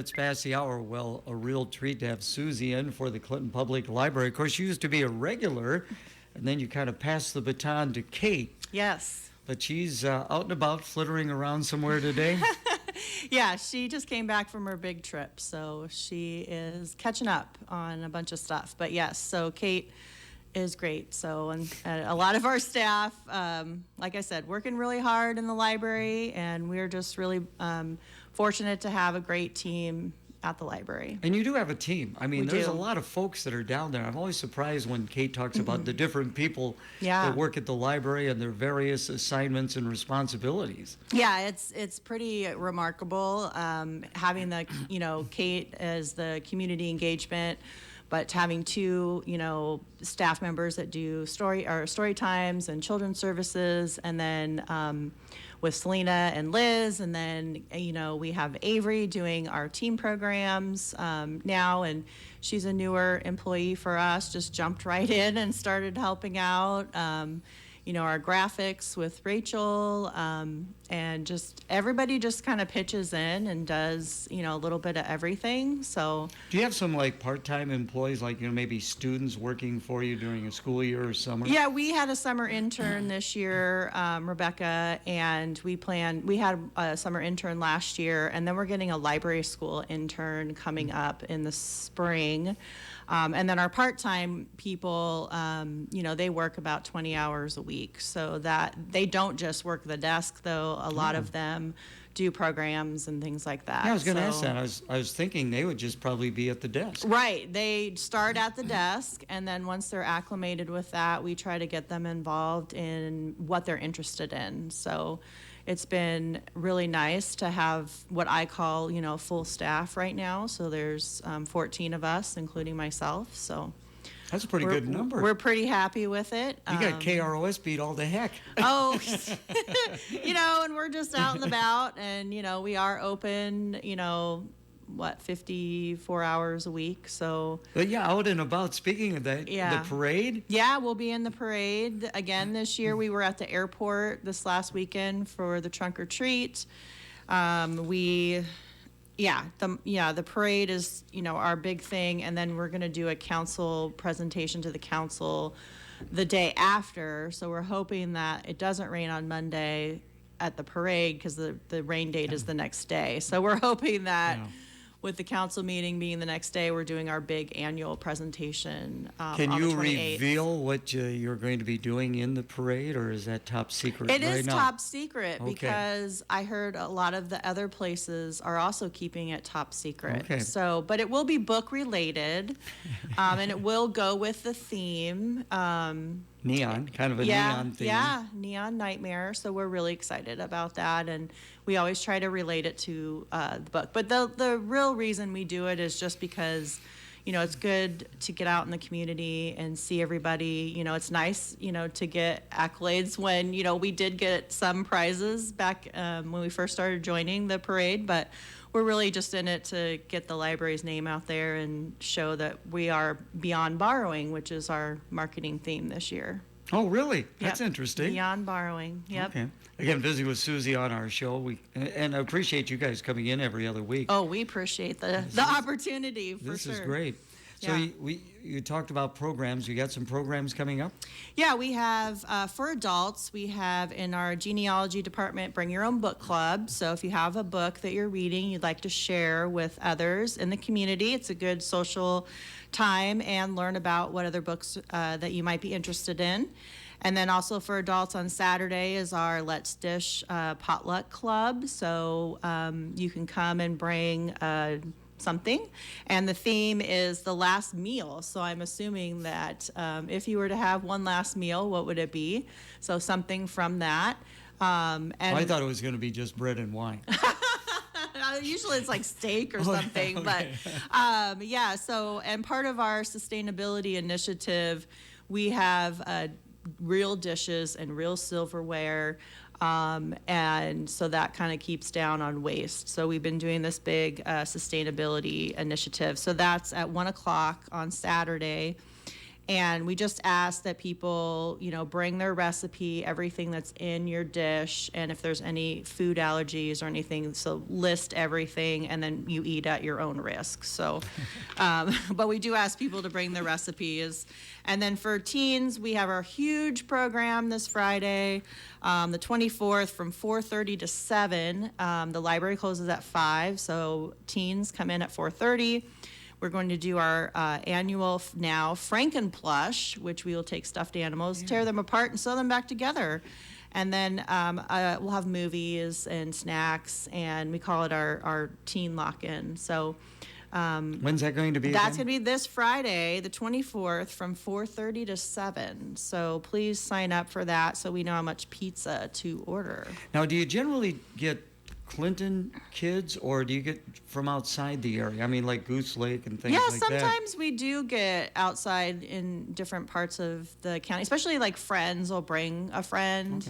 It's past the hour. Well, a real treat to have Susie in for the Clinton Public Library. Of course, she used to be a regular, and then you kind of passed the baton to Kate. Yes. But she's out and about, flittering around somewhere today. Yeah, she just came back from her big trip, so she is catching up on a bunch of stuff. But yes, so Kate is great. So, and a lot of our staff, like I said, working really hard in the library, and we're just really fortunate to have a great team at the library. And you do have a team. I mean, We there's do. a lot of folks that are down there. I'm always surprised when Kate talks about the different people Yeah. that work at the library and their various assignments and responsibilities. Yeah, it's pretty remarkable having Kate as the community engagement, but having two staff members that do story times and children's services, and then with Selena and Liz, and then we have Avery doing our team programs now, and she's a newer employee for us. Just jumped right in and started helping out. Our graphics with Rachel, and just everybody just kind of pitches in and does, a little bit of everything. So, Do you have some like part-time employees, like maybe students working for you during a school year or summer? yeah, we had a summer intern this year, Rebecca, and we had a summer intern last year, and then we're getting a library school intern coming up in the spring. And then our part-time people, they work about 20 hours a week. So that they don't just work the desk, though. A lot of them do programs and things like that. Yeah, I was going to ask that. I was thinking they would just probably be at the desk. Right. They start at the desk, and then once they're acclimated with that, we try to get them involved in what they're interested in. So it's been really nice to have what I call, full staff right now. So there's 14 of us, including myself. So That's a pretty good number. we're pretty happy with it. You got KROS beat all to heck. Oh, and we're just out and about, and, we are open, 54 hours a week. So, But yeah, out and about. Speaking of that, Yeah. the parade. yeah, we'll be in the parade again this year. We were at the airport this last weekend for the trunk or treat. The parade is, our big thing, and then we're going to do a council presentation to the council the day after. So we're hoping that it doesn't rain on Monday at the parade, because the rain date is the next day. So we're hoping that with the council meeting being the next day, we're doing our big annual presentation Can on you the 28th. reveal what you're going to be doing in the parade, or is that top secret It right is now? top secret, Okay. because I heard a lot of the other places are also keeping it top secret. Okay. So, but it will be book related, and it will go with the theme. Neon, kind of a Yeah, neon theme. yeah, Neon Nightmare. So we're really excited about that, and we always try to relate it to the book. But the real reason we do it is just because, it's good to get out in the community and see everybody. It's nice, to get accolades when, we did get some prizes back when we first started joining the parade, but we're really just in it to get the library's name out there and show that we are beyond borrowing, which is our marketing theme this year. Oh, really? That's Yep. interesting. Beyond borrowing. Yep. Okay. Again, visiting with Susie on our show. And I appreciate you guys coming in every other week. Oh, we appreciate the opportunity, for This sure. is great. So Yeah. you talked about programs. You got some programs coming up? Yeah, we have, for adults, we have in our genealogy department, Bring Your Own Book Club. So if you have a book that you're reading you'd like to share with others in the community, it's a good social time and learn about what other books that you might be interested in. And then also for adults on Saturday is our Let's Dish potluck club. So you can come and bring something, and the theme is the last meal. So I'm assuming that if you were to have one last meal, what would it be? So something from that. And I thought it was going to be just bread and wine. usually it's like steak or something, okay. but yeah. So, and part of our sustainability initiative, we have real dishes and real silverware. And so that kind of keeps down on waste. So we've been doing this big sustainability initiative. So that's at 1:00 on Saturday. And we just ask that people, bring their recipe, everything that's in your dish, and if there's any food allergies or anything, so list everything, and then you eat at your own risk. So, but we do ask people to bring their recipes. And then for teens, we have our huge program this Friday, the 24th from 4:30 to 7. The library closes at 5, so teens come in at 4:30. We're going to do our annual now Frankenplush, which we will take stuffed animals, tear them apart, and sew them back together. And then we'll have movies and snacks, and we call it our teen lock-in. So when's that going to be? That's going to be this Friday, the 24th, from 4:30 to 7. So please sign up for that so we know how much pizza to order. Now, do you generally get Clinton kids, or do you get from outside the area? I mean, like Goose Lake and things like that. Yeah, sometimes we do get outside in different parts of the county, especially like friends will bring a friend,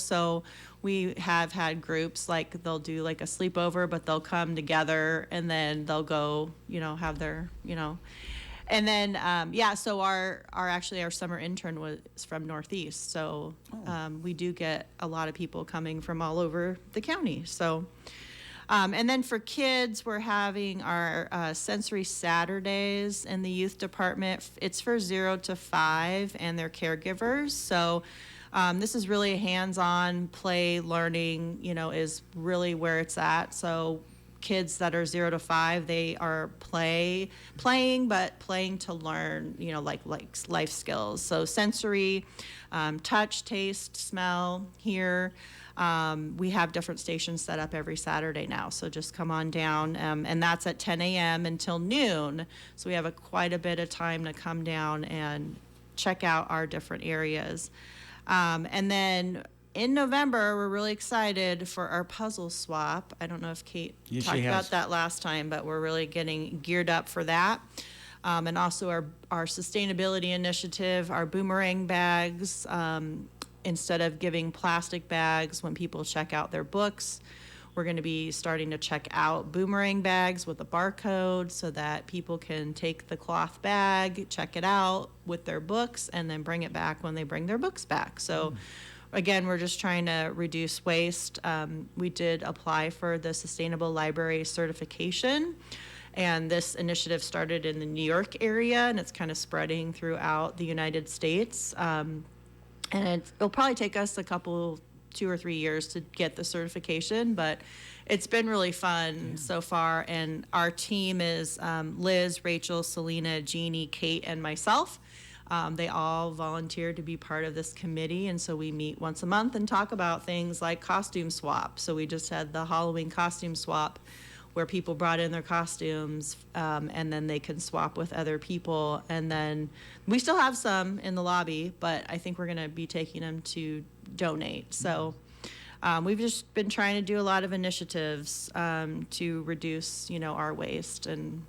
so we have had groups like they'll do like a sleepover, but they'll come together and then they'll go, have their, and then, so our summer intern was from Northeast. So we do get a lot of people coming from all over the county. So, and then for kids, we're having our Sensory Saturdays in the youth department. It's for 0 to 5 and their caregivers. So this is really hands-on play learning, is really where it's at. So kids that are 0 to 5, they are playing, but playing to learn, like life skills. So sensory, touch, taste, smell, hear. We have different stations set up every Saturday now, so just come on down, and that's at 10 a.m. until noon. So we have quite a bit of time to come down and check out our different areas. And then in November, we're really excited for our puzzle swap. I don't know if Kate talked about that last time, but we're really getting geared up for that. And also our sustainability initiative, our boomerang bags. Instead of giving plastic bags when people check out their books, we're going to be starting to check out boomerang bags with a barcode so that people can take the cloth bag, check it out with their books, and then bring it back when they bring their books back. So again, we're just trying to reduce waste. We did apply for the Sustainable Library certification, and this initiative started in the New York area, and it's kind of spreading throughout the United States. And it'll probably take us 2 or 3 years to get the certification, but it's been really fun so far. And our team is Liz, Rachel, Selena, Jeannie, Kate, and myself. They all volunteered to be part of this committee, and so we meet once a month and talk about things like costume swap. So we just had the Halloween costume swap where people brought in their costumes, and then they can swap with other people. And then we still have some in the lobby, but I think we're going to be taking them to donate. So we've just been trying to do a lot of initiatives to reduce, our waste. And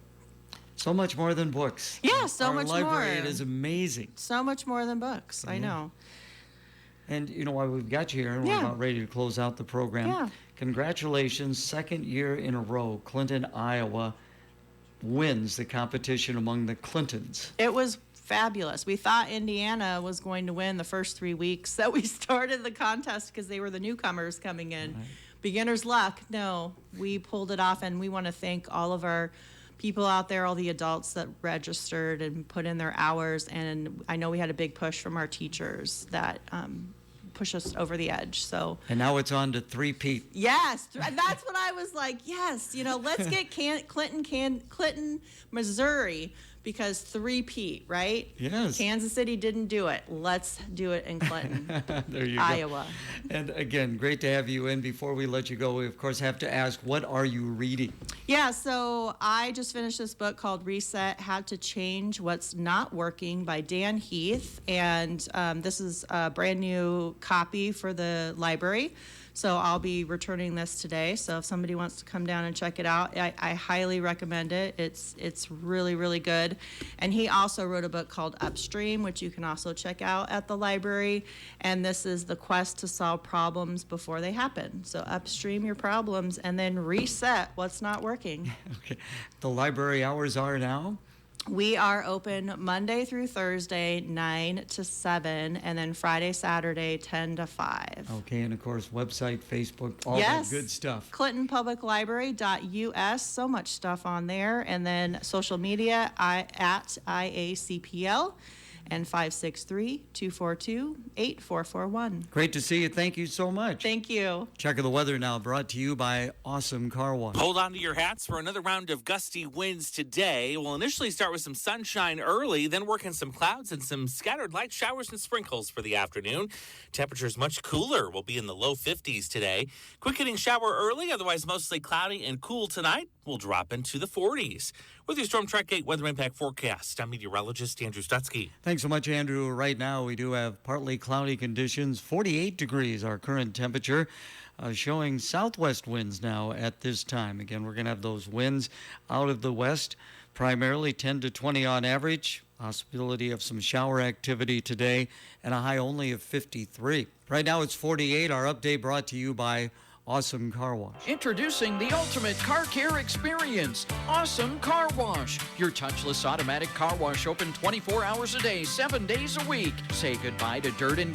so much more than books. Yeah, so much more. Our library, it is amazing. So much more than books, I know. And while we've got you here and we're about ready to close out the program, congratulations, second year in a row, Clinton, Iowa wins the competition among the Clintons. It was fabulous. We thought Indiana was going to win the first 3 weeks that we started the contest because they were the newcomers coming in. Right. Beginner's luck. No, we pulled it off, and we want to thank all of our people out there, all the adults that registered and put in their hours. And I know we had a big push from our teachers that push us over the edge. So and now it's on to three-peat. Yes, that's what I was like. Yes, let's get Clinton, Missouri, because three-peat, right? Yes. Kansas City didn't do it. Let's do it in Clinton, there you Iowa. Go. And again, great to have you in. Before we let you go, we of course have to ask, what are you reading? Yeah, so I just finished this book called Reset: How to Change What's Not Working by Dan Heath, and this is a brand new copy for the library. So I'll be returning this today. So if somebody wants to come down and check it out, I highly recommend it. It's really, really good. And he also wrote a book called Upstream, which you can also check out at the library. And this is the quest to solve problems before they happen. So upstream your problems and then reset what's not working. Okay. The library hours are now? We are open Monday through Thursday, 9 to 7, and then Friday, Saturday, 10 to 5. Okay, and of course, website, Facebook, all Yes. that good stuff. ClintonPublicLibrary.us, so much stuff on there. And then social media at IACPL and 563-242-8441. Great to see you. Thank you so much. Thank you. Check of the weather now brought to you by Awesome Car Wash. Hold on to your hats for another round of gusty winds today. We'll initially start with some sunshine early, then work in some clouds and some scattered light showers and sprinkles for the afternoon. Temperatures much cooler. We'll be in the low 50s today. Quick hitting shower early, otherwise mostly cloudy and cool tonight. We'll drop into the 40s. With your Storm Track 8 weather impact forecast, I'm meteorologist Andrew Stutzky. Thanks so much, Andrew. Right now, we do have partly cloudy conditions. 48 degrees, our current temperature, showing southwest winds now at this time. Again, we're going to have those winds out of the west, primarily 10 to 20 on average. Possibility of some shower activity today, and a high only of 53. Right now, it's 48. Our update brought to you by Awesome Car Wash. Introducing the ultimate car care experience, Awesome Car Wash. Your touchless automatic car wash open 24 hours a day, 7 days a week. Say goodbye to dirt and